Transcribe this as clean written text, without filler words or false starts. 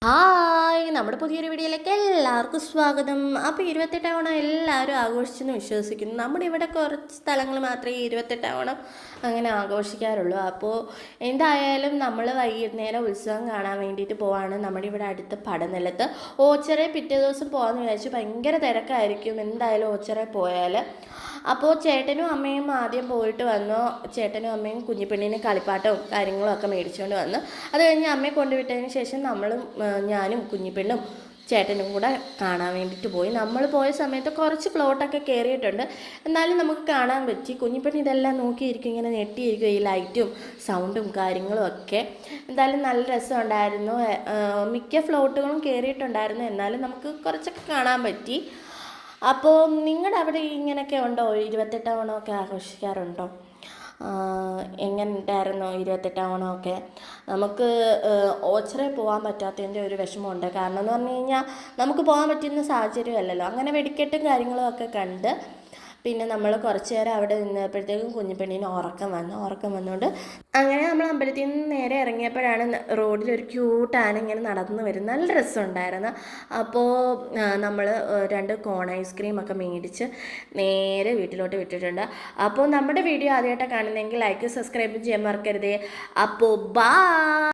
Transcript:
Hi, നമ്മുടെ പുതിയൊരു വീഡിയോയിലേക്ക് എല്ലാവർക്കും സ്വാഗതം. അപ്പോൾ 28 ഓണം എല്ലാവരും ആഘോഷിച്ചെന്ന് വിശ്വസിക്കുന്നു. നമ്മുടെ ഇവിടെ കുറച്ച് സ്ഥലങ്ങൾ മാത്രമേ 28 ഓണം അങ്ങനെ ആഘോഷിക്കാറുള്ളൂ. അപ്പോൾ എന്തായാലും നമ്മൾ വൈകുന്നേരം ഉത്സവം കാണാൻ വേണ്ടിയിട്ട് പോവാണ്. നമ്മുടെ ഇവിടെ അടുത്ത് പടനിലത്ത് ഓച്ചിറ പിറ്റേ ദിവസം പോകാമെന്ന് വിചാരിച്ചു. ഭയങ്കര തിരക്കായിരിക്കും എന്തായാലും ഓച്ചിറ പോയാൽ. അപ്പോൾ ചേട്ടനും അമ്മയും ആദ്യം പോയിട്ട് വന്നു. ചേട്ടനും അമ്മയും കുഞ്ഞിപ്പെണ്ണിന് കളിപ്പാട്ടവും കാര്യങ്ങളും ഒക്കെ മേടിച്ചുകൊണ്ട് വന്നു. അത് കഴിഞ്ഞ് അമ്മയെ കൊണ്ടുവിട്ടതിന് ശേഷം ഞാനും കുഞ്ഞിപ്പെണ്ണും ചേട്ടനും കൂടെ കാണാൻ വേണ്ടിയിട്ട് പോയി. നമ്മൾ പോയ സമയത്ത് കുറച്ച് പ്ലോട്ടൊക്കെ കയറിയിട്ടുണ്ട്, എന്നാലും നമുക്ക് കാണാൻ പറ്റി. കുഞ്ഞിപ്പെണ്ണി ഇതെല്ലാം നോക്കിയിരിക്കും, ഇങ്ങനെ ഞെട്ടിയിരിക്കും ഈ ലൈറ്റും സൗണ്ടും കാര്യങ്ങളും ഒക്കെ. എന്തായാലും നല്ല രസമുണ്ടായിരുന്നു. മിക്ക ഫ്ലോട്ടുകളും കയറിയിട്ടുണ്ടായിരുന്നു, എന്നാലും നമുക്ക് കുറച്ചൊക്കെ കാണാൻ പറ്റി. അപ്പോൾ നിങ്ങളുടെ അവിടെ ഇങ്ങനെയൊക്കെ ഉണ്ടോ? 28 ഓണമൊക്കെ ആഘോഷിക്കാറുണ്ടോ? എങ്ങനെ ഉണ്ടായിരുന്നു 28 ഓണമൊക്കെ? നമുക്ക് ഓച്ചിറയിൽ പോകാൻ പറ്റാത്തതിൻ്റെ ഒരു വിഷമമുണ്ട്. കാരണം എന്ന് പറഞ്ഞു കഴിഞ്ഞാൽ നമുക്ക് പോകാൻ പറ്റുന്ന സാഹചര്യമല്ലല്ലോ. അങ്ങനെ വെടിക്കെട്ടും കാര്യങ്ങളും ഒക്കെ കണ്ട് പിന്നെ നമ്മൾ കുറച്ച് നേരം അവിടെ നിന്നപ്പോഴത്തേക്കും കുഞ്ഞിപ്പെണ്ണിന് ഉറക്കം വന്നുകൊണ്ട് അങ്ങനെ നമ്മൾ അമ്പലത്തിൽ നിന്ന് നേരെ ഇറങ്ങിയപ്പോഴാണ് റോഡിലൊരു ക്യൂട്ട് ആന ഇങ്ങനെ നടന്നു വരും. നല്ല രസമുണ്ടായിരുന്നു. അപ്പോൾ നമ്മൾ 2 കോൺ ഐസ്ക്രീം ഒക്കെ മേടിച്ച് നേരെ വീട്ടിലോട്ട് വിട്ടിട്ടുണ്ട്. അപ്പോൾ നമ്മുടെ വീഡിയോ ആദ്യമായിട്ടാണ് കാണുന്നതെങ്കിൽ ലൈക്ക് സബ്സ്ക്രൈബ് ചെയ്യാൻ മറക്കരുതേ. അപ്പോൾ